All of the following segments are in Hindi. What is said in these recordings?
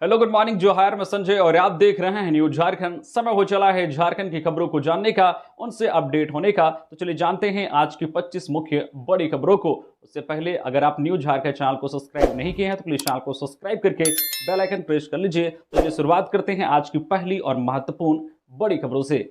हेलो गुड मॉर्निंग जोहार, मैं संजय और आप देख रहे हैं न्यूज झारखंड। समय हो चला है झारखंड की खबरों को जानने का, उनसे अपडेट होने का। तो चलिए जानते हैं आज की 25 मुख्य बड़ी खबरों को। उससे पहले अगर आप न्यूज झारखंड चैनल को सब्सक्राइब नहीं किए हैं तो प्लीज चैनल को सब्सक्राइब करके बेल आइकन प्रेस कर लीजिए। तो चलिए शुरुआत करते हैं आज की पहली और महत्वपूर्ण बड़ी खबरों से।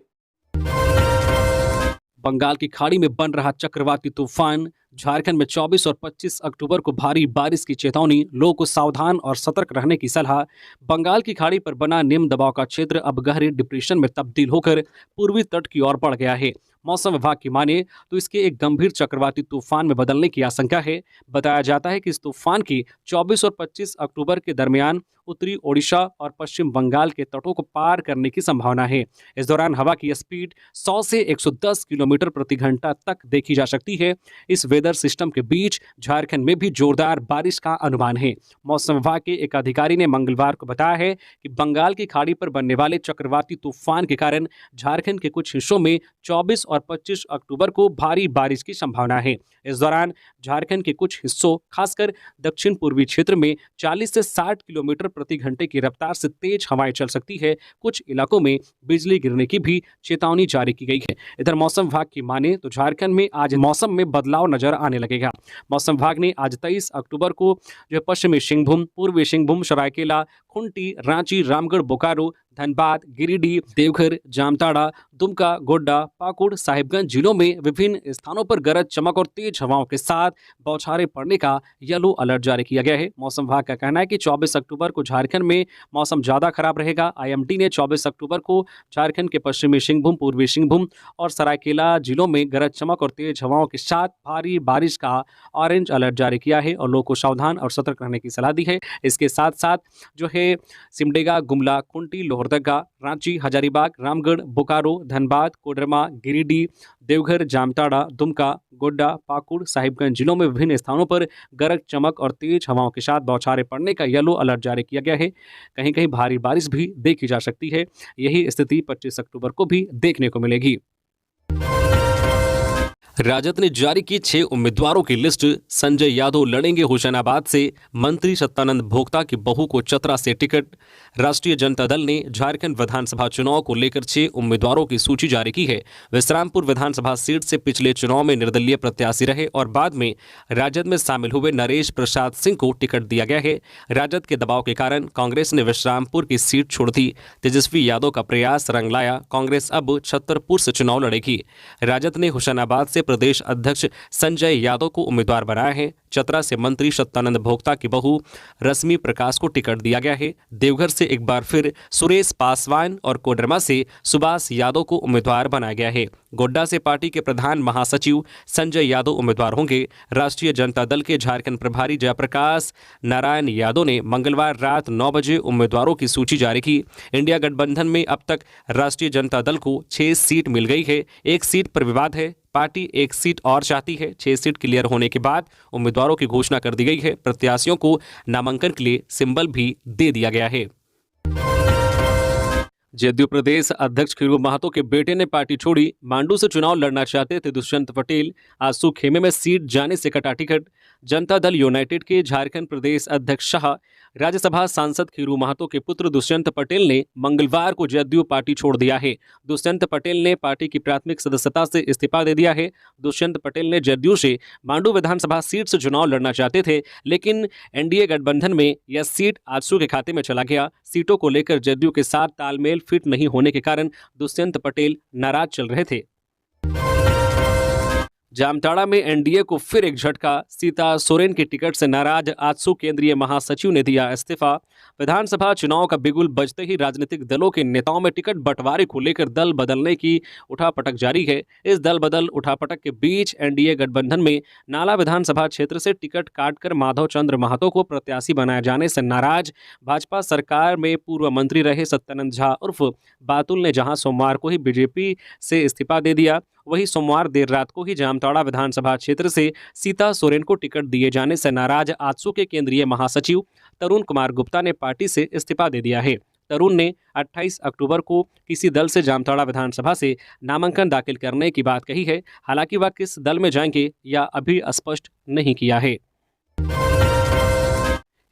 बंगाल की खाड़ी में बन रहा चक्रवाती तूफान, झारखंड में 24 और 25 अक्टूबर को भारी बारिश की चेतावनी, लोगों को सावधान और सतर्क रहने की सलाह। बंगाल की खाड़ी पर बना निम्न दबाव का क्षेत्र अब गहरे डिप्रेशन में तब्दील होकर पूर्वी तट की ओर बढ़ गया है। मौसम विभाग की माने तो इसके एक गंभीर चक्रवाती तूफान में बदलने की आशंका है। बताया जाता है कि इस तूफान की 24 और 25 अक्टूबर के दरमियान उत्तरी ओडिशा और पश्चिम बंगाल के तटों को पार करने की संभावना है। इस दौरान हवा की स्पीड 100 से 110 किलोमीटर प्रति घंटा तक देखी जा सकती है। इस वेदर सिस्टम के बीच झारखंड में भी जोरदार बारिश का अनुमान है। मौसम विभाग के एक अधिकारी ने मंगलवार को बताया है कि बंगाल की खाड़ी पर बनने वाले चक्रवाती तूफान के कारण झारखंड के कुछ हिस्सों में 24 और 25 अक्टूबर को भारी बारिश की संभावना है। इस दौरान झारखंड के कुछ हिस्सों, खासकर दक्षिण पूर्वी क्षेत्र में 40 से 60 किलोमीटर प्रति घंटे की रफ्तार से तेज हवाएं चल सकती है। कुछ इलाकों में बिजली गिरने की भी चेतावनी जारी की गई है। इधर मौसम विभाग की माने तो झारखंड में आज मौसम में बदलाव नजर आने लगेगा। मौसम विभाग ने आज 23 अक्टूबर को जो पश्चिमी सिंहभूम, पूर्वी सिंहभूम, सरायकेला, खूंटी, रांची, रामगढ़, बोकारो, धनबाद, गिरिडीह, देवघर, जामताड़ा, दुमका, गोड्डा, पाकुड़, साहिबगंज जिलों में विभिन्न स्थानों पर गरज चमक और तेज हवाओं के साथ बौछारें पड़ने का येलो अलर्ट जारी किया गया है। मौसम विभाग का कहना है कि 24 अक्टूबर को झारखंड में मौसम ज्यादा खराब रहेगा। आईएमडी ने 24 अक्टूबर को झारखंड के पश्चिमी सिंहभूम, पूर्वी सिंहभूम और सरायकेला जिलों में गरज चमक और तेज हवाओं के साथ भारी बारिश का ऑरेंज अलर्ट जारी किया है और लोगों को सावधान और सतर्क रहने की सलाह दी है। इसके साथ साथ जो है सिमडेगा, गुमला, कुंटी, लोहरदगा, रांची, हजारीबाग, रामगढ़, बोकारो, धनबाद, कोडरमा, गिरिडीह, देवघर, जामताड़ा, दुमका, गोड्डा, पाकुड़, साहिबगंज जिलों में विभिन्न स्थानों पर गरज चमक और तेज हवाओं के साथ बौछारें पड़ने का येलो अलर्ट जारी किया गया है। कहीं कहीं भारी बारिश भी देखी जा सकती है। यही स्थिति 25 अक्टूबर को भी देखने को मिलेगी। राजद ने जारी की 6 उम्मीदवारों की लिस्ट। संजय यादव लड़ेंगे होशंगाबाद से। मंत्री सत्यानंद भोक्ता की बहू को चतरा से टिकट। राष्ट्रीय जनता दल ने झारखंड विधानसभा चुनाव को लेकर 6 उम्मीदवारों की सूची जारी की है। विश्रामपुर विधानसभा सीट से पिछले चुनाव में निर्दलीय प्रत्याशी रहे और बाद में राजद में शामिल हुए नरेश प्रसाद सिंह को टिकट दिया गया है। राजद के दबाव के कारण कांग्रेस ने विश्रामपुर की सीट छोड़ दी। तेजस्वी यादव का प्रयास रंग लाया। कांग्रेस अब छतरपुर से चुनाव लड़ेगी। राजद ने होशंगाबाद से प्रदेश अध्यक्ष संजय यादव को उम्मीदवार बनाया है। चतरा से मंत्री सत्यानंद भोक्ता की बहू रश्मि प्रकाश को टिकट दिया गया है। देवघर से एक बार फिर सुरेश पासवान और कोडरमा से सुभाष यादव को उम्मीदवार बनाया गया है। गोड्डा से पार्टी के प्रधान महासचिव संजय यादव उम्मीदवार होंगे। राष्ट्रीय जनता दल के झारखंड प्रभारी जयप्रकाश नारायण यादव ने मंगलवार रात 9 बजे उम्मीदवारों की सूची जारी की। इंडिया गठबंधन में अब तक राष्ट्रीय जनता दल को 6 सीट मिल गई है। एक सीट पर विवाद है। पार्टी एक सीट और चाहती है। 6 सीट क्लियर होने के बाद उम्मीदवारों की घोषणा कर दी गई है। प्रत्याशियों को नामांकन के लिए सिंबल भी दे दिया गया है। जदयू प्रदेश अध्यक्ष खीरू महतो के बेटे ने पार्टी छोड़ी। मांडू से चुनाव लड़ना चाहते थे दुष्यंत पटेल, आंसू खेमे में सीट जाने से कटा टिकट। जनता दल यूनाइटेड के झारखंड प्रदेश अध्यक्ष शाह राज्यसभा सांसद खीरू महतो के पुत्र दुष्यंत पटेल ने मंगलवार को जदयू पार्टी छोड़ दिया है। दुष्यंत पटेल ने पार्टी की प्राथमिक सदस्यता से इस्तीफा दे दिया है। दुष्यंत पटेल ने जदयू से मांडू विधानसभा सीट से चुनाव लड़ना चाहते थे, लेकिन एनडीए गठबंधन में यह सीट आजसू के खाते में चला गया। सीटों को लेकर जदयू के साथ तालमेल फिट नहीं होने के कारण दुष्यंत पटेल नाराज चल रहे थे। जामताड़ा में एनडीए को फिर एक झटका। सीता सोरेन के टिकट से नाराज आजसू केंद्रीय महासचिव ने दिया इस्तीफा। विधानसभा चुनाव का बिगुल बजते ही राजनीतिक दलों के नेताओं में टिकट बंटवारे को लेकर दल बदलने की उठापटक जारी है। इस दल बदल उठापटक के बीच एनडीए गठबंधन में नाला विधानसभा क्षेत्र से टिकट काटकर माधव चंद्र महतो को प्रत्याशी बनाए जाने से नाराज भाजपा सरकार में पूर्व मंत्री रहे सत्यानंद झा उर्फ बातुल ने जहां सोमवार को ही बीजेपी से इस्तीफा दे दिया, वही सोमवार देर रात को ही जामताड़ा विधानसभा क्षेत्र से सीता सोरेन को टिकट दिए जाने से नाराज आजसू के केंद्रीय महासचिव तरुण कुमार गुप्ता ने पार्टी से इस्तीफा दे दिया है। तरुण ने 28 अक्टूबर को किसी दल से जामताड़ा विधानसभा से नामांकन दाखिल करने की बात कही है। हालांकि वह किस दल में जाएंगे या अभी स्पष्ट नहीं किया है।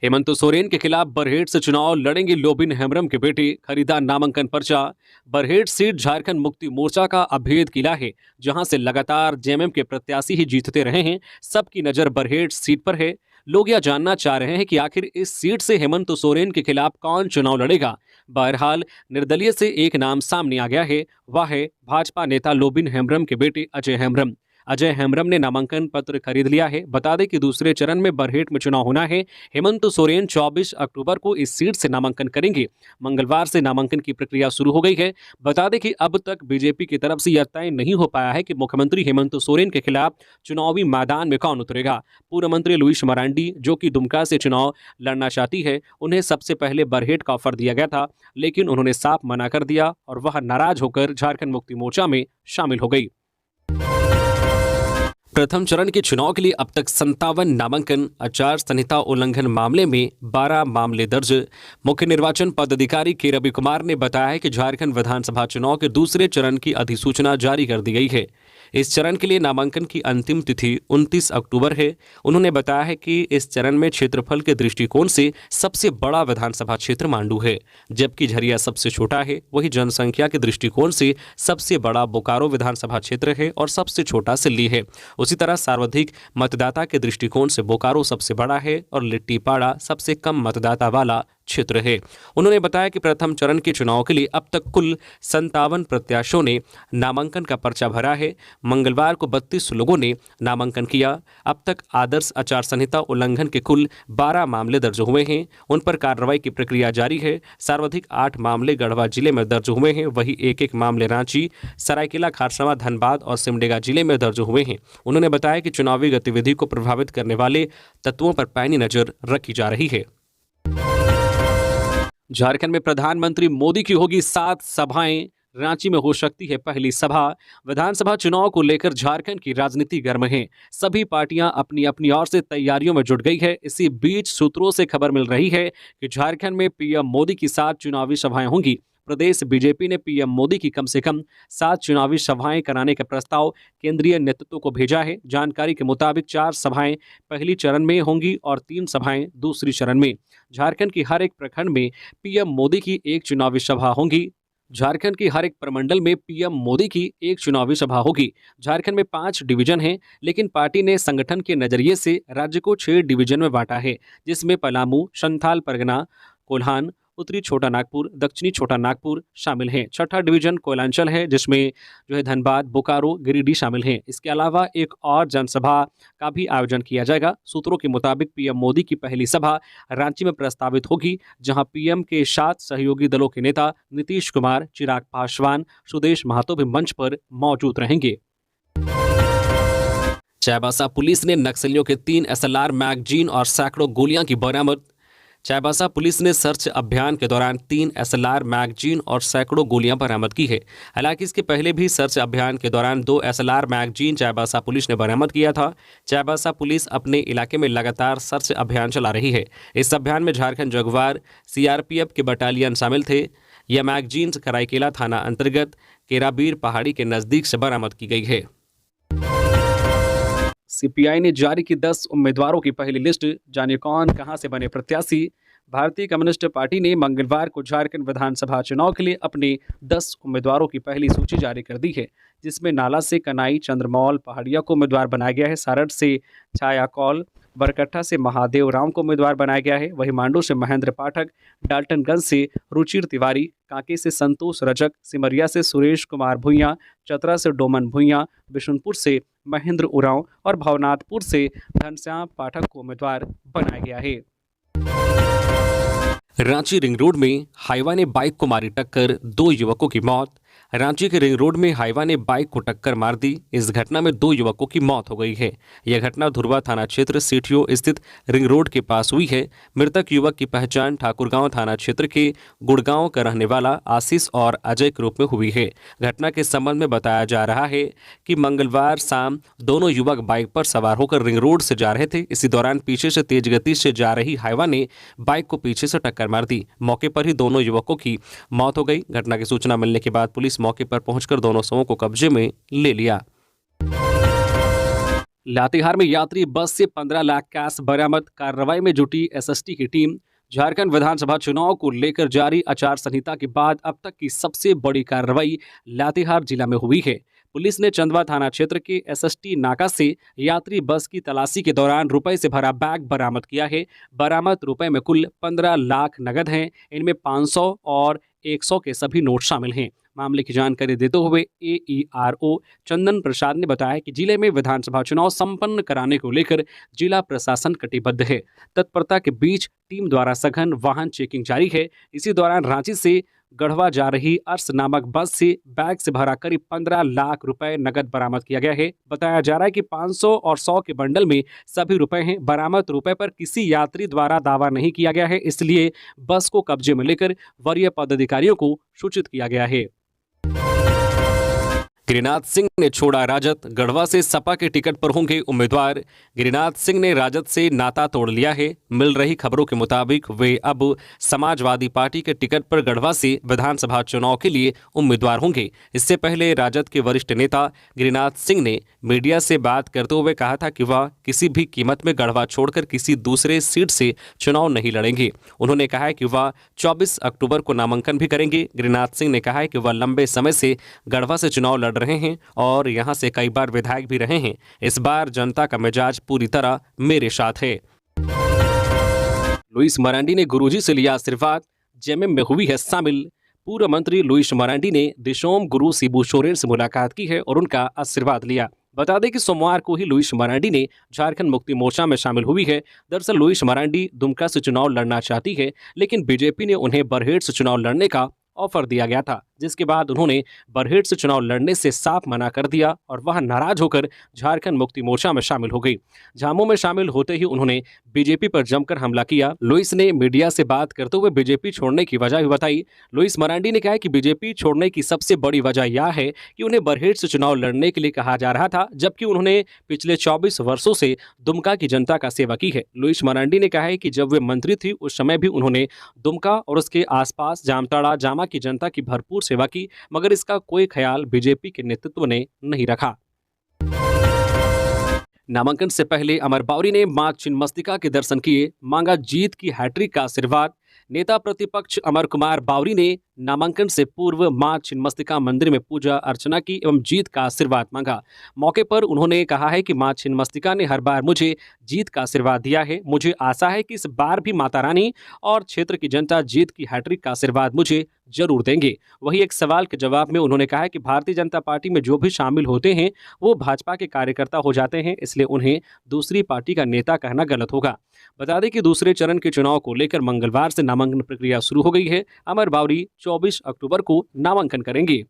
हेमंत सोरेन के खिलाफ बरहेट से चुनाव लड़ेंगे लोबिन हेम्ब्रम के बेटे, खरीदा नामांकन पर्चा। बरहेट सीट झारखंड मुक्ति मोर्चा का अभेद किला है, जहां से लगातार जेएमएम के प्रत्याशी ही जीतते रहे हैं। सबकी नजर बरहेट सीट पर है। लोग यह जानना चाह रहे हैं कि आखिर इस सीट से हेमंत सोरेन के खिलाफ कौन चुनाव लड़ेगा। बहरहाल निर्दलीय से एक नाम सामने आ गया है, वह है भाजपा नेता लोबिन हेम्ब्रम के बेटे अजय हेम्ब्रम। अजय हेम्ब्रम ने नामांकन पत्र खरीद लिया है। बता दें कि दूसरे चरण में बरहेट में चुनाव होना है। हेमंत सोरेन 24 अक्टूबर को इस सीट से नामांकन करेंगे। मंगलवार से नामांकन की प्रक्रिया शुरू हो गई है। बता दें कि अब तक बीजेपी की तरफ से यह तय नहीं हो पाया है कि मुख्यमंत्री हेमंत सोरेन के खिलाफ चुनावी मैदान में कौन उतरेगा। पूर्व मंत्री लुईस मरांडी, जो कि दुमका से चुनाव लड़ना चाहती है, उन्हें सबसे पहले बरहेट का ऑफर दिया गया था, लेकिन उन्होंने साफ मना कर दिया और वह नाराज होकर झारखंड मुक्ति मोर्चा में शामिल हो गई। प्रथम चरण के चुनाव के लिए अब तक 57 नामांकन, आचार संहिता उल्लंघन मामले में 12 मामले दर्ज। मुख्य निर्वाचन पदाधिकारी के रवि कुमार ने बताया है कि झारखंड विधानसभा चुनाव के दूसरे चरण की अधिसूचना जारी कर दी गई है। इस चरण के लिए नामांकन की अंतिम तिथि 29 अक्टूबर है। उन्होंने बताया है कि इस चरण में क्षेत्रफल के दृष्टिकोण से सबसे बड़ा विधानसभा क्षेत्र मांडू है, जबकि झरिया सबसे छोटा है। वही जनसंख्या के दृष्टिकोण से सबसे बड़ा बोकारो विधानसभा क्षेत्र है और सबसे छोटा सिल्ली है। उसी तरह सर्वाधिक मतदाता के दृष्टिकोण से बोकारो सबसे बड़ा है और लिट्टीपाड़ा सबसे कम मतदाता वाला क्षेत्र है। उन्होंने बताया कि प्रथम चरण के चुनाव के लिए अब तक कुल 57 प्रत्याशियों ने नामांकन का पर्चा भरा है। मंगलवार को 32 लोगों ने नामांकन किया। अब तक आदर्श आचार संहिता उल्लंघन के कुल 12 मामले दर्ज हुए हैं। उन पर कार्रवाई की प्रक्रिया जारी है। सर्वाधिक 8 मामले गढ़वा जिले में दर्ज हुए हैं। वहीं एक मामले रांची, सरायकेला, खारसावां, धनबाद और सिमडेगा जिले में दर्ज हुए हैं। उन्होंने बताया कि चुनावी गतिविधि को प्रभावित करने वाले तत्वों पर पैनी नजर रखी जा रही है। झारखंड में प्रधानमंत्री मोदी की होगी 7 सभाएं, रांची में हो सकती है पहली सभा। विधानसभा चुनाव को लेकर झारखंड की राजनीति गर्म है। सभी पार्टियां अपनी अपनी ओर से तैयारियों में जुट गई है। इसी बीच सूत्रों से खबर मिल रही है कि झारखंड में पीएम मोदी की 7 चुनावी सभाएं होंगी। प्रदेश बीजेपी ने पीएम मोदी की कम से कम 7 चुनावी सभाएं कराने का प्रस्ताव केंद्रीय नेतृत्व को भेजा है। जानकारी के मुताबिक 4 सभाएं पहली चरण में होंगी और 3 सभाएं दूसरी चरण में। झारखंड की हर एक प्रखंड में पीएम मोदी की एक चुनावी सभा होगी। झारखंड की हर एक प्रमंडल में पीएम मोदी की एक चुनावी सभा होगी। झारखंड में 5 डिवीजन हैं, लेकिन पार्टी ने संगठन के नजरिए से राज्य को 6 डिवीजन में बांटा है, जिसमें पलामू, संथाल परगना, कोल्हान, उत्तरी छोटा नागपुर, दक्षिणी छोटा नागपुर शामिल हैं। छठा डिवीजन कोयलांचल है, जिसमें धनबाद, बोकारो, गिरिडीह शामिल हैं। इसके अलावा एक और जनसभा का भी आयोजन किया जाएगा। सूत्रों के मुताबिक पीएम मोदी की पहली सभा रांची में प्रस्तावित होगी, जहां पीएम के साथ सहयोगी दलों के नेता नीतीश कुमार, चिराग पासवान, सुदेश महतो भी मंच पर मौजूद रहेंगे। चाईबासा पुलिस ने नक्सलियों के 3 एसएलआर मैगजीन और सैकड़ों गोलियां की बरामद। चाईबासा पुलिस ने सर्च अभियान के दौरान 3 एसएलआर मैगजीन और सैकड़ों गोलियां बरामद की है। हालांकि इसके पहले भी सर्च अभियान के दौरान 2 एसएलआर मैगजीन चाईबासा पुलिस ने बरामद किया था। चाईबासा पुलिस अपने इलाके में लगातार सर्च अभियान चला रही है। इस अभियान में झारखंड जगुआर, सीआरपीएफ के बटालियन शामिल थे। यह मैगजीन कराईकेला थाना अंतर्गत केराबीर पहाड़ी के नजदीक से बरामद की गई है। सीपीआई ने जारी की 10 उम्मीदवारों की पहली लिस्ट। जाने कौन कहां से बने प्रत्याशी। भारतीय कम्युनिस्ट पार्टी ने मंगलवार को झारखंड विधानसभा चुनाव के लिए अपने 10 उम्मीदवारों की पहली सूची जारी कर दी है, जिसमें नाला से कनाई चंद्रमौल पहाड़िया को उम्मीदवार बनाया गया है। सारठ से छाया कौल, बरकट्ठा से महादेव राम को उम्मीदवार बनाया गया है। वहीं मांडू से महेंद्र पाठक, डाल्टनगंज से रुचिर तिवारी, कांके से संतोष रजक, सिमरिया से सुरेश कुमार भुइयां, चतरा से डोमन भुइयां, बिशुनपुर से महेंद्र उरांव और भवनाथपुर से घनश्याम पाठक को उम्मीदवार बनाया गया है। रांची रिंग रोड में हाईवा ने बाइक को मारी टक्कर, 2 युवकों की मौत। रांची के रिंग रोड में हाईवा ने बाइक को टक्कर मार दी। इस घटना में 2 युवकों की मौत हो गई है। यह घटना धुरवा थाना क्षेत्र सीठियो स्थित रिंग रोड के पास हुई है। मृतक युवक की पहचान ठाकुरगांव थाना क्षेत्र के गुड़गांव का रहने वाला आशीष और अजय के रूप में हुई है। घटना के संबंध में बताया जा रहा है कि मंगलवार शाम दोनों युवक बाइक पर सवार होकर रिंग रोड से जा रहे थे। इसी दौरान पीछे से तेज गति से जा रही हाईवा ने बाइक को पीछे से टक्कर मार दी। मौके पर ही दोनों युवकों की मौत हो गई। घटना की सूचना मिलने के बाद पुलिस मौके पर पहुंचकर दोनों शवों को कब्जे में ले लिया। लातेहार में यात्री बस से 15 लाख कैश बरामद। कार्रवाई में जुटी एसएसटी की टीम। झारखंड विधानसभा चुनाव को लेकर जारी आचार संहिता के बाद अब तक की सबसे बड़ी कार्रवाई लातेहार जिला में हुई है। पुलिस ने चंदवा थाना क्षेत्र के एसएसटी नाका से यात्री बस की तलाशी के दौरान रुपए से भरा बैग बरामद किया है। बरामद रुपए में कुल 15 लाख नगद हैं। इनमें 500 और 100 के सभी नोट शामिल हैं। मामले की जानकारी देते हुए एईआरओ चंदन प्रसाद ने बताया कि जिले में विधानसभा चुनाव संपन्न कराने को लेकर जिला प्रशासन कटिबद्ध है। तत्परता के बीच टीम द्वारा सघन वाहन चेकिंग जारी है। इसी दौरान रांची से गढ़वा जा रही अर्स नामक बस से बैग से भरा करीब 15 लाख रुपए नगद बरामद किया गया है। बताया जा रहा है कि 500 और 100 के बंडल में सभी रुपए हैं। बरामद रुपए पर किसी यात्री द्वारा दावा नहीं किया गया है, इसलिए बस को कब्जे में लेकर वरीय पदाधिकारियों को सूचित किया गया है। गिरिनाथ सिंह ने छोड़ा राजद। गढ़वा से सपा के टिकट पर होंगे उम्मीदवार। गिरिनाथ सिंह ने राजद से नाता तोड़ लिया है। मिल रही खबरों के मुताबिक वे अब समाजवादी पार्टी के टिकट पर गढ़वा से विधानसभा चुनाव के लिए उम्मीदवार होंगे। इससे पहले राजद के वरिष्ठ नेता गिरिनाथ सिंह ने मीडिया से बात करते हुए कहा था कि वह किसी भी कीमत में गढ़वा छोड़कर किसी दूसरे सीट से चुनाव नहीं लड़ेंगे। उन्होंने कहा है कि वह 24 अक्टूबर को नामांकन भी करेंगे। गिरिनाथ सिंह ने कहा है कि वह लंबे समय से गढ़वा से चुनाव लड़ रहे हैं और यहां से कई बार विधायक भी रहे हैं। इस बार जनता का मिजाज पूरी तरह मेरे साथ है। लुइस मरांडी ने गुरुजी से लिया आशीर्वाद। जेएमएम में हुई है शामिल। पूर्व मंत्री लुइस मरांडी ने दिशोम गुरु शिबू सोरेन से मुलाकात की है और उनका आशीर्वाद लिया। बता दें कि सोमवार को ही लुइस मरांडी ने झारखंड मुक्ति मोर्चा में शामिल हुई है। दरअसल लुइस मरांडी दुमका से चुनाव लड़ना चाहती है, लेकिन बीजेपी ने उन्हें बरहेट से चुनाव लड़ने का ऑफर दिया गया था, जिसके बाद उन्होंने बरहेट से चुनाव लड़ने से साफ मना कर दिया और वह नाराज होकर झारखंड मुक्ति मोर्चा में शामिल हो गई। झामू में शामिल होते ही उन्होंने बीजेपी पर जमकर हमला किया। लुइस ने मीडिया से बात करते हुए बीजेपी छोड़ने की वजह भी बताई। लुइस मरांडी ने कहा कि बीजेपी छोड़ने की सबसे बड़ी वजह यह है कि उन्हें बरहेट से चुनाव लड़ने के लिए कहा जा रहा था, जबकि उन्होंने पिछले 24 वर्षों से दुमका की जनता का सेवा की है। लुइस मरांडी ने कहा है कि जब वे मंत्री थी उस समय भी उन्होंने दुमका और उसके आसपास जामताड़ा जामा की जनता की भरपूर सेवा की, मगर इसका कोई ख्याल बीजेपी के नेतृत्व ने नहीं रखा। नामांकन से पहले अमर बावरी ने मां छिन्नमस्तिका के दर्शन किए। मांगा जीत की हैट्रिक का आशीर्वाद। नेता प्रतिपक्ष अमर कुमार बावरी ने नामांकन से पूर्व मां छिन्नमस्तिका मंदिर में पूजा अर्चना की एवं जीत का आशीर्वाद मांगा। मौके पर उन्होंने कहा है कि मां छिन्नमस्तिका ने हर बार मुझे जीत का आशीर्वाद दिया है। मुझे आशा है कि इस बार भी माता रानी और क्षेत्र की जनता जीत की हैट्रिक का आशीर्वाद मुझे जरूर देंगे। वहीं एक सवाल के जवाब में उन्होंने कहा कि भारतीय जनता पार्टी में जो भी शामिल होते हैं वो भाजपा के कार्यकर्ता हो जाते हैं, इसलिए उन्हें दूसरी पार्टी का नेता कहना गलत होगा। बता दें कि दूसरे चरण के चुनाव को लेकर मंगलवार से नामांकन प्रक्रिया शुरू हो गई है। अमर बावरी 24 अक्टूबर को नामांकन करेंगे।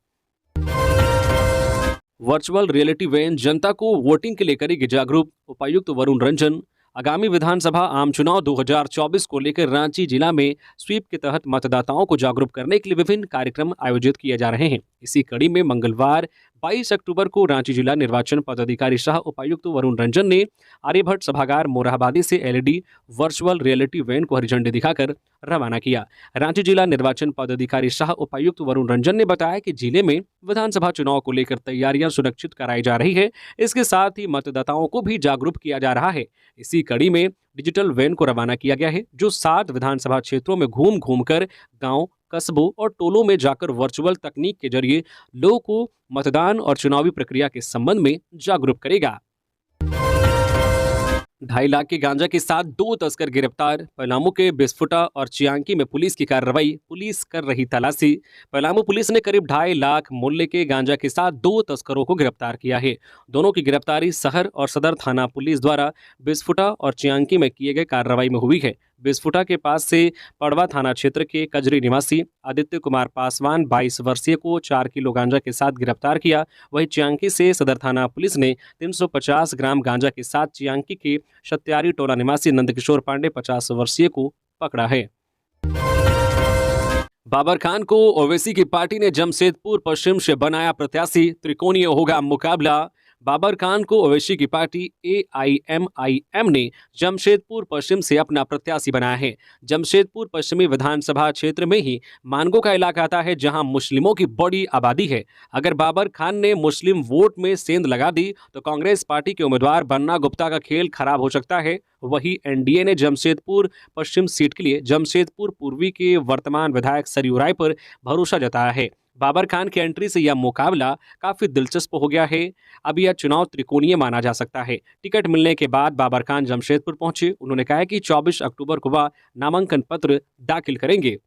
वर्चुअल रियलिटी वैन जनता को वोटिंग के लिए करेगी जागरूक। उपायुक्त वरुण रंजन। आगामी विधानसभा आम चुनाव 2024 को लेकर रांची जिला में स्वीप के तहत मतदाताओं को जागरूक करने के लिए विभिन्न कार्यक्रम आयोजित किए जा रहे हैं। इसी कड़ी में मंगलवार 22 अक्टूबर को रांची जिला निर्वाचन पदाधिकारी सह उपायुक्त वरुण रंजन ने आर्यभट्ट सभागार मोरहाबादी से एलईडी वर्चुअल रियलिटी वैन को हरी झंडी दिखाकर रवाना किया। रांची जिला निर्वाचन पदाधिकारी सह उपायुक्त वरुण रंजन ने बताया कि जिले में विधानसभा चुनाव को लेकर तैयारियां सुनिश्चित कराई जा रही है। इसके साथ ही मतदाताओं को भी जागरूक किया जा रहा है। इसी कड़ी में डिजिटल वैन को रवाना किया गया है, जो 7 विधानसभा क्षेत्रों में घूम घूम कर गाँव, कस्बों और टोलों में जाकर वर्चुअल तकनीक के जरिए लोगों को मतदान और चुनावी प्रक्रिया के संबंध में जागरूक करेगा। 2.5 लाख के गांजा के साथ 2 तस्कर गिरफ्तार। पलामू के बिस्फुटा और चियांकी में पुलिस की कार्रवाई। पुलिस कर रही तलाशी। पलामू पुलिस ने करीब 2.5 लाख मूल्य के गांजा के साथ 2 तस्करों को गिरफ्तार किया है। दोनों की गिरफ्तारी शहर और सदर थाना पुलिस द्वारा बिस्फुटा और चियांकी में किए गए कार्रवाई में हुई है। बिस्फुटा के पास से पड़वा थाना क्षेत्र के कजरी निवासी आदित्य कुमार पासवान 22 वर्षीय को 4 किलो गांजा के साथ गिरफ्तार किया। वहीं चियांकी से सदर थाना पुलिस ने 350 ग्राम गांजा के साथ चियांकी के सत्यारी टोला निवासी नंदकिशोर पांडे 50 वर्षीय को पकड़ा है। बाबर खान को ओवैसी की पार्टी ने जमशेदपुर पश्चिम से बनाया प्रत्याशी। त्रिकोणीय होगा मुकाबला। बाबर खान को ओवैसी की पार्टी AIMIM ने जमशेदपुर पश्चिम से अपना प्रत्याशी बनाया है। जमशेदपुर पश्चिमी विधानसभा क्षेत्र में ही मानगो का इलाका आता है, जहां मुस्लिमों की बड़ी आबादी है। अगर बाबर खान ने मुस्लिम वोट में सेंध लगा दी तो कांग्रेस पार्टी के उम्मीदवार बन्ना गुप्ता का खेल खराब हो सकता है। वहीं एनडीए ने जमशेदपुर पश्चिम सीट के लिए जमशेदपुर पूर्वी के वर्तमान विधायक सरयू राय पर भरोसा जताया है। बाबर खान की एंट्री से यह मुकाबला काफी दिलचस्प हो गया है। अब यह चुनाव त्रिकोणीय माना जा सकता है। टिकट मिलने के बाद बाबर खान जमशेदपुर पहुंचे। उन्होंने कहा कि 24 अक्टूबर को वह नामांकन पत्र दाखिल करेंगे।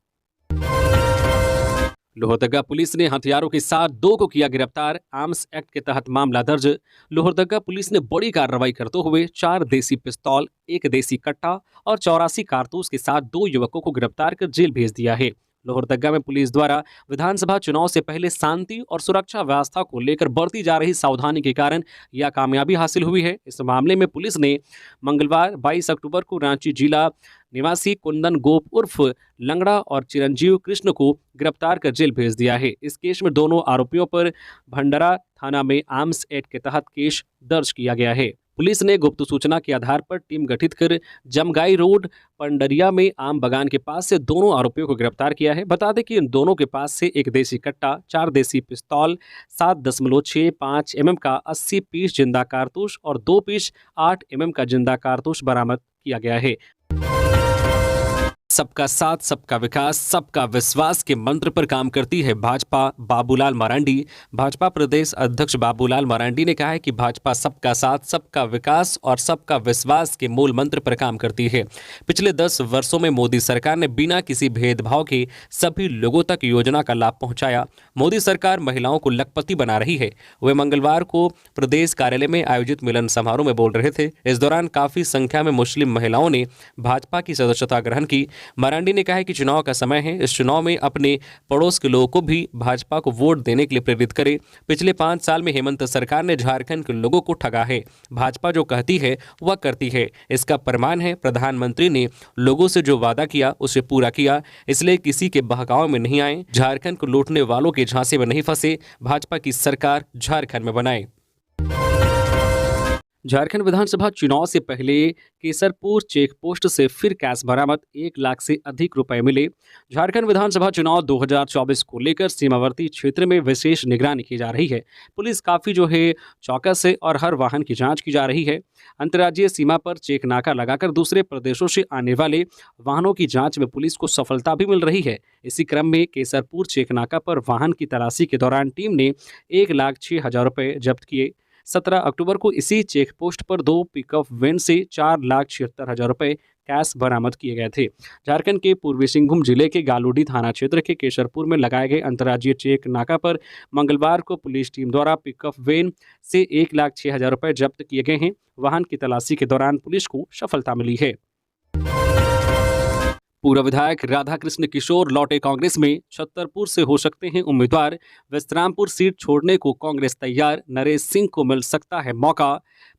लोहरदगा पुलिस ने हथियारों के साथ 2 को किया गिरफ्तार। आर्म्स एक्ट के तहत मामला दर्ज। लोहरदगा पुलिस ने बड़ी कार्रवाई करते हुए 4 देसी पिस्तौल, 1 देसी कट्टा और 84 कारतूस के साथ 2 युवकों को गिरफ्तार कर जेल भेज दिया है। लोहरदगा में पुलिस द्वारा विधानसभा चुनाव से पहले शांति और सुरक्षा व्यवस्था को लेकर बरती जा रही सावधानी के कारण यह कामयाबी हासिल हुई है। इस मामले में पुलिस ने मंगलवार 22 अक्टूबर को रांची जिला निवासी कुंदन गोप उर्फ लंगड़ा और चिरंजीव कृष्ण को गिरफ्तार कर जेल भेज दिया है। इस केस में दोनों आरोपियों पर भंडारा थाना में आर्म्स एक्ट के तहत केस दर्ज किया गया है। पुलिस ने गुप्त सूचना के आधार पर टीम गठित कर जमगाई रोड पंडरिया में आम बगान के पास से दोनों आरोपियों को गिरफ्तार किया है। बता दें कि इन दोनों के पास से 1 देसी कट्टा, 4 देसी पिस्तौल, 7.65 mm का 80 पीस जिंदा कारतूस और 2 पीस 8 mm का जिंदा कारतूस बरामद किया गया है। सबका साथ, सबका विकास, सबका विश्वास के मंत्र पर काम करती है भाजपा। बाबूलाल मरांडी। भाजपा प्रदेश अध्यक्ष बाबूलाल मरांडी ने कहा है कि भाजपा सबका साथ, सबका विकास और सबका विश्वास के मूल मंत्र पर काम करती है। पिछले 10 वर्षों में मोदी सरकार ने बिना किसी भेदभाव के सभी लोगों तक योजना का लाभ पहुंचाया। मोदी सरकार महिलाओं को लखपति बना रही है। वे मंगलवार को प्रदेश कार्यालय में आयोजित मिलन समारोह में बोल रहे थे। इस दौरान काफी संख्या में मुस्लिम महिलाओं ने भाजपा की सदस्यता ग्रहण की। मरांडी ने कहा है कि चुनाव का समय है। इस चुनाव में अपने पड़ोस के लोगों को भी भाजपा को वोट देने के लिए प्रेरित करें। पिछले 5 साल में हेमंत सरकार ने झारखंड के लोगों को ठगा है। भाजपा जो कहती है वह करती है। इसका प्रमाण है प्रधानमंत्री ने लोगों से जो वादा किया उसे पूरा किया। इसलिए किसी के बहकाव में नहीं आए। झारखंड को लूटने वालों के झांसे में नहीं फंसे। भाजपा की सरकार झारखंड में बनाए। झारखंड विधानसभा चुनाव से पहले केसरपुर चेक पोस्ट से फिर कैश बरामद। 1 लाख से अधिक रुपए मिले। झारखंड विधानसभा चुनाव 2024 को लेकर सीमावर्ती क्षेत्र में विशेष निगरानी की जा रही है। पुलिस काफी चौकस है और हर वाहन की जांच की जा रही है। अंतर्राज्यीय सीमा पर चेक नाका लगाकर दूसरे प्रदेशों से आने वाले वाहनों की जाँच में पुलिस को सफलता भी मिल रही है। इसी क्रम में केसरपुर चेक नाका पर वाहन की तलाशी के दौरान टीम ने 1,06,000 रुपये जब्त किए। 17 अक्टूबर को इसी चेक पोस्ट पर 2 पिकअप वैन से 4,76,000 रुपये कैश बरामद किए गए थे। झारखंड के पूर्वी सिंहभूम जिले के गालूडी थाना क्षेत्र के केशरपुर में लगाए गए अंतर्राज्यीय चेक नाका पर मंगलवार को पुलिस टीम द्वारा पिकअप वैन से 1,06,000 रुपये जब्त किए गए हैं। वाहन की तलाशी के दौरान पुलिस को सफलता मिली है। पूर्व विधायक राधाकृष्ण किशोर लौटे कांग्रेस में। छतरपुर से हो सकते हैं उम्मीदवार। विश्रामपुर सीट छोड़ने को कांग्रेस तैयार। नरेश सिंह को मिल सकता है मौका।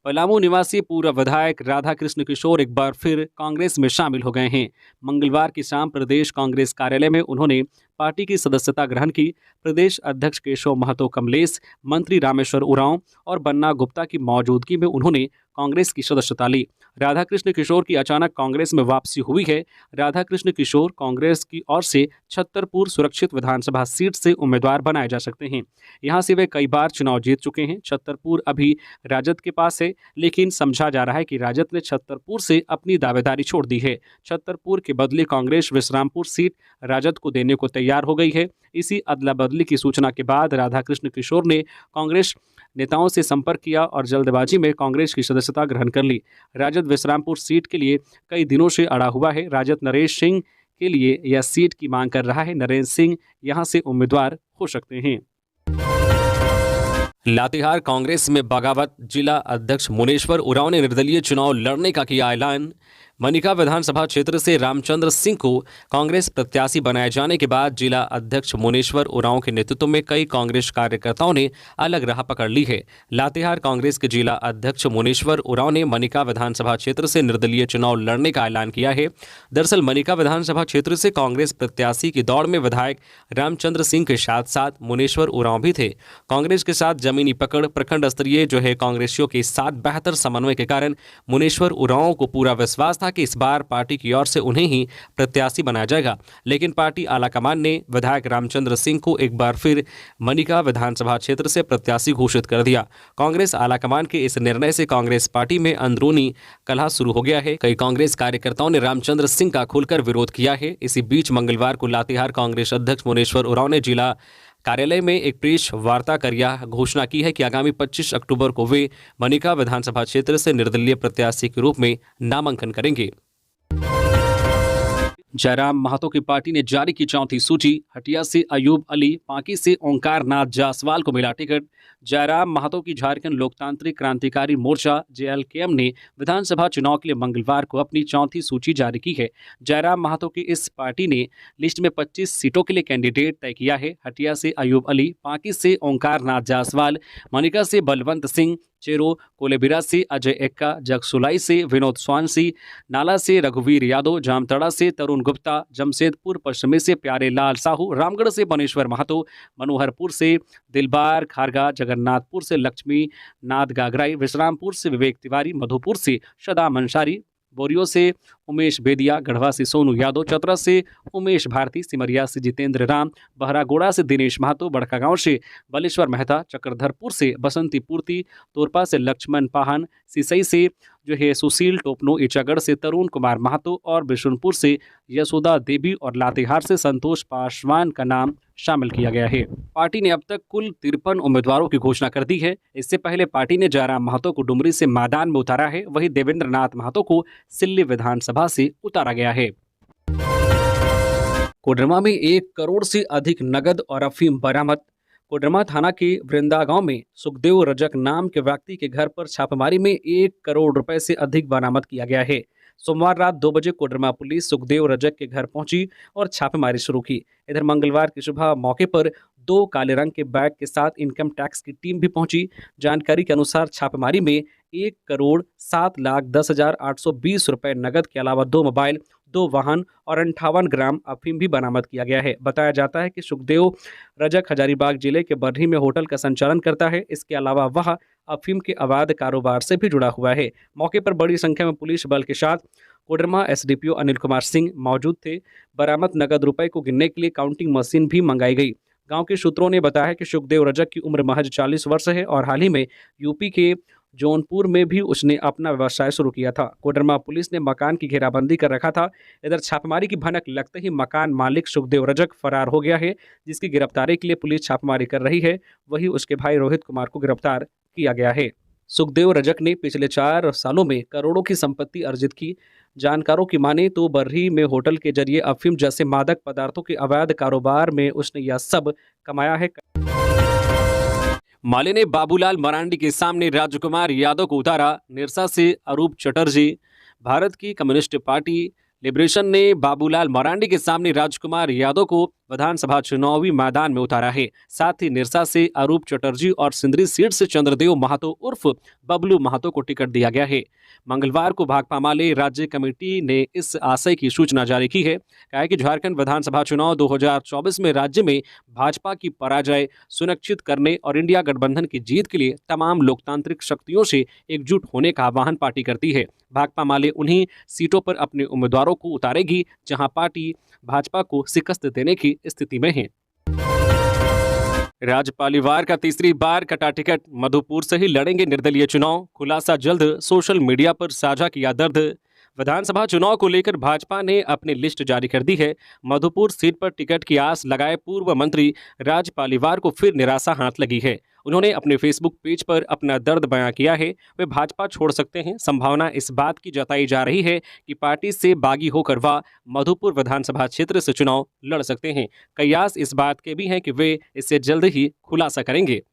पलामू निवासी पूर्व विधायक राधाकृष्ण किशोर एक बार फिर कांग्रेस में शामिल हो गए हैं। मंगलवार की शाम प्रदेश कांग्रेस कार्यालय में उन्होंने पार्टी की सदस्यता ग्रहण की। प्रदेश अध्यक्ष केशव महतो कमलेश, मंत्री रामेश्वर उरांव और बन्ना गुप्ता की मौजूदगी में उन्होंने कांग्रेस की सदस्यता ली। राधाकृष्ण किशोर की अचानक कांग्रेस में वापसी हुई है। राधाकृष्ण किशोर कांग्रेस की ओर से छतरपुर सुरक्षित विधानसभा सीट से उम्मीदवार बनाए जा सकते हैं। यहां से वे कई बार चुनाव जीत चुके हैं। छतरपुर अभी राजद के पास है, लेकिन समझा जा रहा है कि राजद ने छतरपुर से अपनी दावेदारी छोड़ दी है। छतरपुर के बदले कांग्रेस विश्रामपुर सीट राजद को देने को तैयार हो गई है। इसी अदला बदली की सूचना के बाद राधाकृष्ण किशोर ने कांग्रेस नेताओं से संपर्क किया और जल्दबाजी में कांग्रेस की सदस्यता ग्रहण कर ली। राजद विश्रामपुर सीट के लिए कई दिनों से अड़ा हुआ है। राजद नरेश सिंह के लिए यह सीट की मांग कर रहा है। नरेश सिंह यहां से उम्मीदवार हो सकते हैं। लातेहार कांग्रेस में बगावत। जिला अध्यक्ष मुनेश्वर उरांव ने निर्दलीय चुनाव लड़ने का किया ऐलान। मनिका विधानसभा क्षेत्र से रामचंद्र सिंह को कांग्रेस प्रत्याशी बनाए जाने के बाद जिला अध्यक्ष मुनेश्वर उरांव के नेतृत्व में कई कांग्रेस कार्यकर्ताओं ने अलग राह पकड़ ली है। लातेहार कांग्रेस के जिला अध्यक्ष मुनेश्वर उरांव ने मनिका विधानसभा क्षेत्र से निर्दलीय चुनाव लड़ने का ऐलान किया है। दरअसल मनिका विधानसभा क्षेत्र से कांग्रेस प्रत्याशी की दौड़ में विधायक रामचंद्र सिंह के साथ साथ मुनेश्वर उरांव भी थे। कांग्रेस के साथ जमीनी पकड़, प्रखंड स्तरीय कांग्रेसियों के साथ बेहतर समन्वय के कारण मुनेश्वर उरांव को पूरा विश्वास था कि इस बार पार्टी की ओर से उन्हें ही प्रत्याशी बनाया जाएगा। लेकिन पार्टी आलाकमान ने विधायक रामचंद्र सिंह को एक बार फिर मनिका विधानसभा क्षेत्र से प्रत्याशी घोषित कर दिया। कांग्रेस आलाकमान के इस निर्णय से कांग्रेस पार्टी में अंदरूनी कलह शुरू हो गया है। कई कांग्रेस कार्यकर्ताओं ने रामचंद्र सिंह का खुलकर विरोध किया है। इसी बीच मंगलवार को लातेहार कांग्रेस अध्यक्ष मुनेश्वर उरांव ने जिला कार्यालय में एक प्रेस वार्ता कर यह घोषणा की है कि आगामी 25 अक्टूबर को वे मनिका विधानसभा क्षेत्र से निर्दलीय प्रत्याशी के रूप में नामांकन करेंगे। जयराम महतो की पार्टी ने जारी की चौथी सूची। हटिया से अयूब अली, पांकी से ओंकार नाथ जायसवाल को मिला टिकट। जयराम महतो की झारखंड लोकतांत्रिक क्रांतिकारी मोर्चा JLKM ने विधानसभा चुनाव के लिए मंगलवार को अपनी चौथी सूची जारी की है। जयराम महतो की इस पार्टी ने लिस्ट में 25 सीटों के लिए कैंडिडेट तय किया है। हटिया से अयूब अली, पांकी से ओंकार नाथ जायसवाल, मनिका से बलवंत सिंह, चेरो कोलेबिरा से अजय एक्का, जगसुलाई से विनोद स्वांसी, नाला से रघुवीर यादव, जामतड़ा से तरुण गुप्ता, जमशेदपुर पश्चिमी से प्यारे लाल साहू, रामगढ़ से बनेश्वर महतो, मनोहरपुर से दिलबार खारगा, जगन्नाथपुर से लक्ष्मी नाथ गागराई, विश्रामपुर से विवेक तिवारी, मधुपुर से सदाम अंसारी, बोरियो से उमेश बेदिया, गढ़वा से सोनू यादव, चतरा से उमेश भारती, सिमरिया से जितेंद्र राम, बहरागोड़ा से दिनेश महतो, बड़कागांव से बलेश्वर मेहता, चक्रधरपुर से बसंती पूर्ति, तोरपा से लक्ष्मण पाहन, सिसई से सुशील टोपनो, ईचागढ़ से तरुण कुमार महतो और बिशुनपुर से यशोदा देवी और लातेहार से संतोष पासवान का नाम शामिल किया गया है। पार्टी ने अब तक कुल 53 उम्मीदवारों की घोषणा कर दी है। इससे पहले पार्टी ने जयराम महतो को डुमरी से मैदान में उतारा है। वहीं देवेंद्र नाथ महतो को सिल्ली विधानसभा से उतारा गया है। कोडरमा में 1 करोड़ से अधिक नगद और अफीम बरामद। कोडरमा थाना के वृंदा गांव में सुखदेव रजक नाम के व्यक्ति के घर पर छापेमारी में 1 करोड़ रुपए से अधिक बरामद किया गया है। सोमवार रात 2 बजे कोडरमा पुलिस सुखदेव रजक के घर पहुंची और छापेमारी शुरू की। इधर मंगलवार की सुबह मौके पर 2 काले रंग के बैग के साथ इनकम टैक्स की टीम भी पहुंची। जानकारी के अनुसार छापेमारी में 1,07,10,820 रुपए नगद के अलावा 2 मोबाइल, 2 वाहन और 58 ग्राम अफीम भी बरामद किया गया है। बताया जाता है कि सुखदेव रजक हजारीबाग जिले के बर्ही में होटल का संचालन करता है। इसके अलावा वह अफीम के अवैध कारोबार से भी जुड़ा हुआ है। मौके पर बड़ी संख्या में पुलिस बल के साथ कोडरमा SDPO अनिल कुमार सिंह मौजूद थे। बरामद नगद रुपए को गिनने के लिए काउंटिंग मशीन भी मंगाई गई। गांव के सूत्रों ने बताया कि सुखदेव रजक की उम्र महज 40 वर्ष है और हाल ही में यूपी के जौनपुर में भी उसने अपना व्यवसाय शुरू किया था। कोडरमा पुलिस ने मकान की घेराबंदी कर रखा था। इधर छापेमारी की भनक लगते ही मकान मालिक सुखदेव रजक फरार हो गया है, जिसकी गिरफ्तारी के लिए पुलिस छापेमारी कर रही है। वहीं उसके भाई रोहित कुमार को गिरफ्तार किया गया है। सुखदेव रजक ने पिछले 4 सालों में करोड़ों की संपत्ति अर्जित की। जानकारों की माने तो बर्ही में होटल के जरिए अफीम जैसे मादक पदार्थों के अवैध कारोबार में उसने यह सब कमाया है। माले ने बाबूलाल मरांडी के सामने राजकुमार यादव को उतारा। निरसा से अरूप चटर्जी। भारत की कम्युनिस्ट पार्टी लिबरेशन ने बाबूलाल मरांडी के सामने राजकुमार यादव को विधानसभा चुनावी मैदान में उतारा है। साथ ही निरसा से अरूप चटर्जी और सिंदरी सीट से चंद्रदेव महतो उर्फ बबलू महतो को टिकट दिया गया है। मंगलवार को भाकपा माले राज्य कमेटी ने इस आशय की सूचना जारी की है। कहा है कि झारखंड विधानसभा चुनाव 2024 में राज्य में भाजपा की पराजय सुनिश्चित करने और इंडिया गठबंधन की जीत के लिए तमाम लोकतांत्रिक शक्तियों से एकजुट होने का आह्वान पार्टी करती है। भाकपा माले उन्हीं सीटों पर अपने उम्मीदवारों को उतारेगी जहां पार्टी भाजपा को शिकस्त देने की स्थिति में है। राजपालीवार का तीसरी बार कटा टिकट। मधुपुर से ही लड़ेंगे निर्दलीय चुनाव। खुलासा जल्द, सोशल मीडिया पर साझा किया दर्द। विधानसभा चुनाव को लेकर भाजपा ने अपनी लिस्ट जारी कर दी है। मधुपुर सीट पर टिकट की आस लगाए पूर्व मंत्री राजपालीवार को फिर निराशा हाथ लगी है। उन्होंने अपने फेसबुक पेज पर अपना दर्द बयां किया है। वे भाजपा छोड़ सकते हैं। संभावना इस बात की जताई जा रही है कि पार्टी से बागी होकर वह मधुपुर विधानसभा क्षेत्र से चुनाव लड़ सकते हैं। कयास इस बात के भी हैं कि वे इससे जल्द ही खुलासा करेंगे।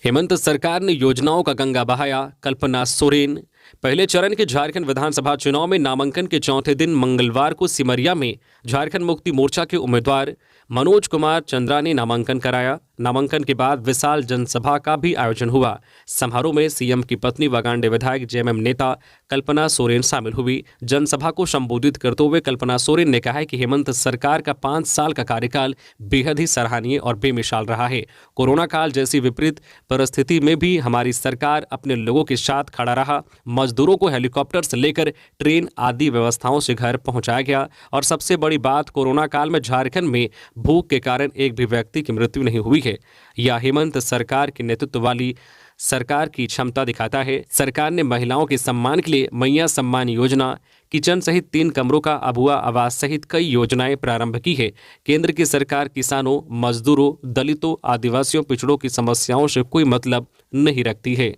हेमंत सरकार ने योजनाओं का गंगा बहाया। कल्पना सोरेन। पहले चरण के झारखंड विधानसभा चुनाव में नामांकन के चौथे दिन मंगलवार को सिमरिया में झारखंड मुक्ति मोर्चा के उम्मीदवार मनोज कुमार चंद्रा ने नामांकन कराया। नामांकन के बाद विशाल जनसभा का भी आयोजन हुआ। समारोह में सीएम की पत्नी वागांडे विधायक जेएमएम नेता कल्पना सोरेन शामिल हुई। जनसभा को संबोधित करते हुए कल्पना सोरेन ने कहा कि हेमंत सरकार का 5 साल का कार्यकाल बेहद ही सराहनीय और बेमिसाल रहा है। कोरोना काल जैसी विपरीत परिस्थिति में भी हमारी सरकार अपने लोगों के साथ खड़ा रहा। मजदूरों को हेलीकॉप्टर से लेकर ट्रेन आदि व्यवस्थाओं से घर पहुंचाया गया और सबसे बड़ी बात, कोरोना काल में झारखंड में भूख के कारण एक भी व्यक्ति की मृत्यु नहीं हुई है। यह हेमंत सरकार के नेतृत्व वाली सरकार की क्षमता दिखाता है। सरकार ने महिलाओं के सम्मान के लिए मैया सम्मान योजना, किचन सहित 3 कमरों का अबुआ आवास सहित कई योजनाएं प्रारंभ की है। केंद्र की सरकार किसानों, मजदूरों, दलितों, आदिवासियों, पिछड़ों की समस्याओं से कोई मतलब नहीं रखती है।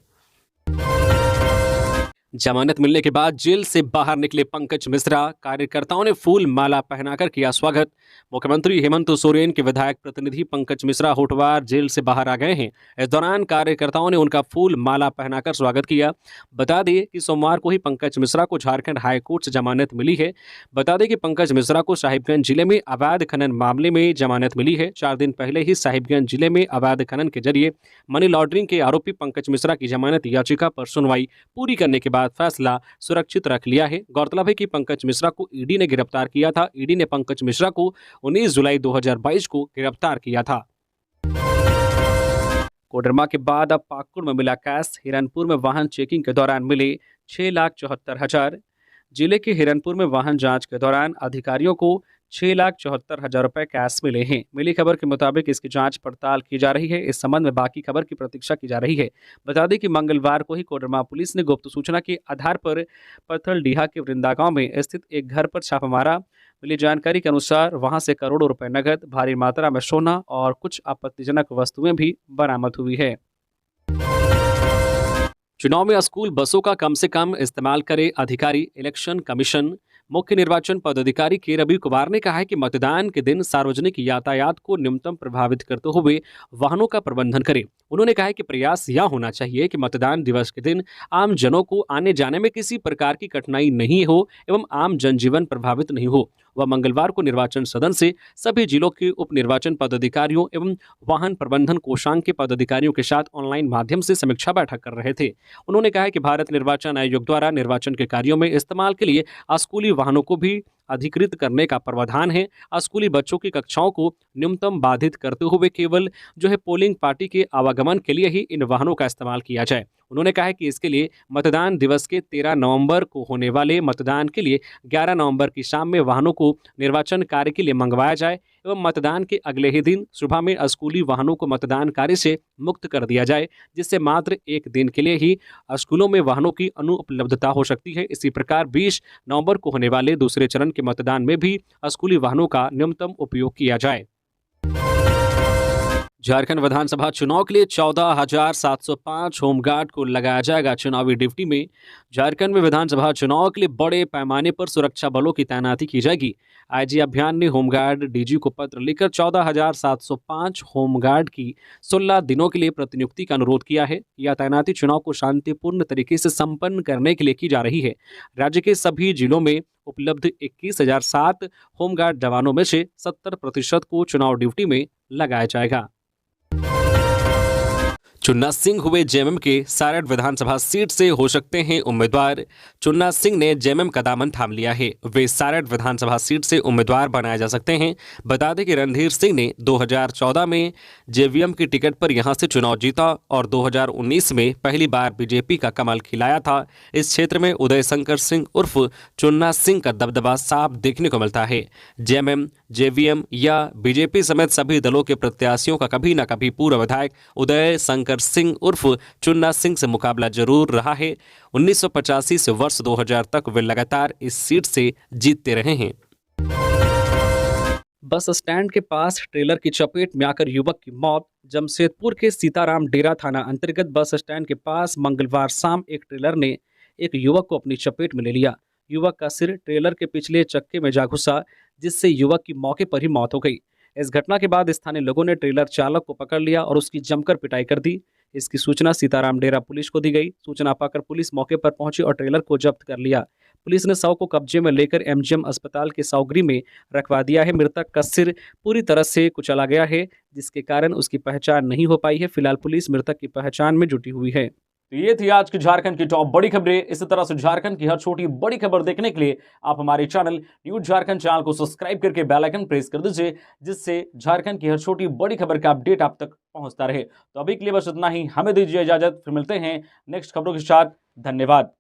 जमानत मिलने के बाद जेल से बाहर निकले पंकज मिश्रा, कार्यकर्ताओं ने फूल माला पहनाकर किया स्वागत। मुख्यमंत्री हेमंत सोरेन के विधायक प्रतिनिधि पंकज मिश्रा होटवार जेल से बाहर आ गए हैं। इस दौरान कार्यकर्ताओं ने उनका फूल माला पहनाकर स्वागत किया। बता दें कि सोमवार को ही पंकज मिश्रा को झारखंड हाईकोर्ट से जमानत मिली है। बता दें कि पंकज मिश्रा को साहिबगंज जिले में अवैध खनन मामले में जमानत मिली है। 4 दिन पहले ही साहिबगंज जिले में अवैध खनन के जरिए मनी लॉन्ड्रिंग के आरोपी पंकज मिश्रा की जमानत याचिका पर सुनवाई पूरी करने के बाद फैसला सुरक्षित रख लिया है। गौरतलब है कि पंकज मिश्रा को ईडी ने गिरफ्तार किया था। ईडी ने पंकज मिश्रा को 19 जुलाई 2022 को गिरफ्तार किया था। कोडरमा के बाद अब पाकुड़ में मिला कैश। हिरनपुर में वाहन चेकिंग के दौरान मिले 6,74,000। जिले के हिरनपुर में वाहन जांच के दौरान अधिकारियों को 6,74,000 रुपए कैश मिले हैं। मिली खबर के मुताबिक इसकी जांच पड़ताल की जा रही है। इस संबंध में बाकी खबर की प्रतीक्षा की जा रही है। बता दें कि मंगलवार को ही कोडरमा पुलिस ने गुप्त सूचना के आधार पर पत्थलडीहा के वृंदा गांव में स्थित एक घर पर छापा मारा। मिली जानकारी के अनुसार वहां से करोड़ों रुपए नकद, भारी मात्रा में सोना और कुछ आपत्तिजनक वस्तुएं भी बरामद हुई है। चुनाव में स्कूल बसों का कम से कम इस्तेमाल करे अधिकारी। इलेक्शन कमीशन मुख्य निर्वाचन पदाधिकारी के रवि कुमार ने कहा है कि मतदान के दिन सार्वजनिक यातायात को न्यूनतम प्रभावित करते हुए वाहनों का प्रबंधन करें। उन्होंने कहा है कि प्रयास यह होना चाहिए कि मतदान दिवस के दिन आम जनों को आने जाने में किसी प्रकार की कठिनाई नहीं हो एवं आम जनजीवन प्रभावित नहीं हो। वह मंगलवार को निर्वाचन सदन से सभी जिलों के उप निर्वाचन पदाधिकारियों एवं वाहन प्रबंधन कोषांग के पदाधिकारियों के साथ ऑनलाइन माध्यम से समीक्षा बैठक कर रहे थे। उन्होंने कहा कि भारत निर्वाचन आयोग द्वारा निर्वाचन के कार्यों में इस्तेमाल के लिए स्कूली वाहनों को भी अधिकृत करने का प्रावधान है। स्कूली बच्चों की कक्षाओं को न्यूनतम बाधित करते हुए केवल पोलिंग पार्टी के आवागमन के लिए ही इन वाहनों का इस्तेमाल किया जाए। उन्होंने कहा कि इसके लिए मतदान दिवस के 13 नवंबर को होने वाले मतदान के लिए 11 नवंबर की शाम में वाहनों को निर्वाचन कार्य के लिए मंगवाया जाए एवं मतदान के अगले ही दिन सुबह में स्कूली वाहनों को मतदान कार्य से मुक्त कर दिया जाए, जिससे मात्र एक दिन के लिए ही स्कूलों में वाहनों की अनुपलब्धता हो सकती है। इसी प्रकार 20 नवंबर को होने वाले दूसरे चरण के मतदान में भी स्कूली वाहनों का न्यूनतम उपयोग किया जाए। झारखंड विधानसभा चुनाव के लिए 14,705 होमगार्ड को लगाया जाएगा चुनावी ड्यूटी में। झारखंड में विधानसभा चुनाव के लिए बड़े पैमाने पर सुरक्षा बलों की तैनाती की जाएगी। आईजी अभियान ने होमगार्ड डीजी को पत्र लिखकर 14,705 होमगार्ड की 16 दिनों के लिए प्रतिनियुक्ति का अनुरोध किया है। यह तैनाती चुनाव को शांतिपूर्ण तरीके से संपन्न करने के लिए की जा रही है। राज्य के सभी जिलों में उपलब्ध 21,007 होमगार्ड जवानों में से 70% को चुनाव ड्यूटी में लगाया जाएगा। चुन्ना सिंह हुए जेएमएम के सारड विधानसभा सीट से हो सकते हैं उम्मीदवार। चुन्ना सिंह ने जेएमएम का दामन थाम लिया है। वे सारड विधानसभा सीट से उम्मीदवार बनाए जा सकते हैं। बता दें कि रणधीर सिंह ने 2014 में जेवीएम की टिकट पर यहां से चुनाव जीता और 2019 में पहली बार बीजेपी का कमल खिलाया था। इस क्षेत्र में उदय शंकर सिंह उर्फ चुन्ना सिंह का दबदबा साफ देखने को मिलता है। जेएमएम, जेवीएम या बीजेपी समेत सभी दलों के प्रत्याशियों का कभी न कभी पूर्व विधायक उदय शंकर सिंह उर्फ चुन्ना सिंह से मुकाबला जरूर रहा है। 1985 से वर्ष 2000 तक वे लगातार इस सीट से जीतते रहे हैं। बस स्टैंड के पास ट्रेलर की चपेट में आकर युवक की मौत। जमशेदपुर के सीताराम डेरा थाना अंतर्गत बस स्टैंड के पास मंगलवार शाम एक ट्रेलर ने एक युवक को अपनी चपेट में ले लिया। युवक का सिर ट्रेलर के पिछले चक्के में जा घुसा, जिससे युवक की मौके पर ही मौत हो गई। इस घटना के बाद स्थानीय लोगों ने ट्रेलर चालक को पकड़ लिया और उसकी जमकर पिटाई कर दी। इसकी सूचना सीताराम डेरा पुलिस को दी गई। सूचना पाकर पुलिस मौके पर पहुंची और ट्रेलर को जब्त कर लिया। पुलिस ने शव को कब्जे में लेकर एमजीएम अस्पताल के सावगिरी में रखवा दिया है। मृतक का सिर पूरी तरह से कुचला गया है, जिसके कारण उसकी पहचान नहीं हो पाई है। फिलहाल पुलिस मृतक की पहचान में जुटी हुई है। तो ये थी आज की झारखंड की टॉप बड़ी खबरें। इसी तरह से झारखंड की हर छोटी बड़ी खबर देखने के लिए आप हमारे चैनल न्यूज झारखंड चैनल को सब्सक्राइब करके बेल आइकन प्रेस कर दीजिए, जिससे झारखंड की हर छोटी बड़ी खबर का अपडेट आप तक पहुंचता रहे। तो अभी के लिए बस इतना ही, हमें दीजिए इजाजत, फिर मिलते हैं नेक्स्ट खबरों के साथ। धन्यवाद।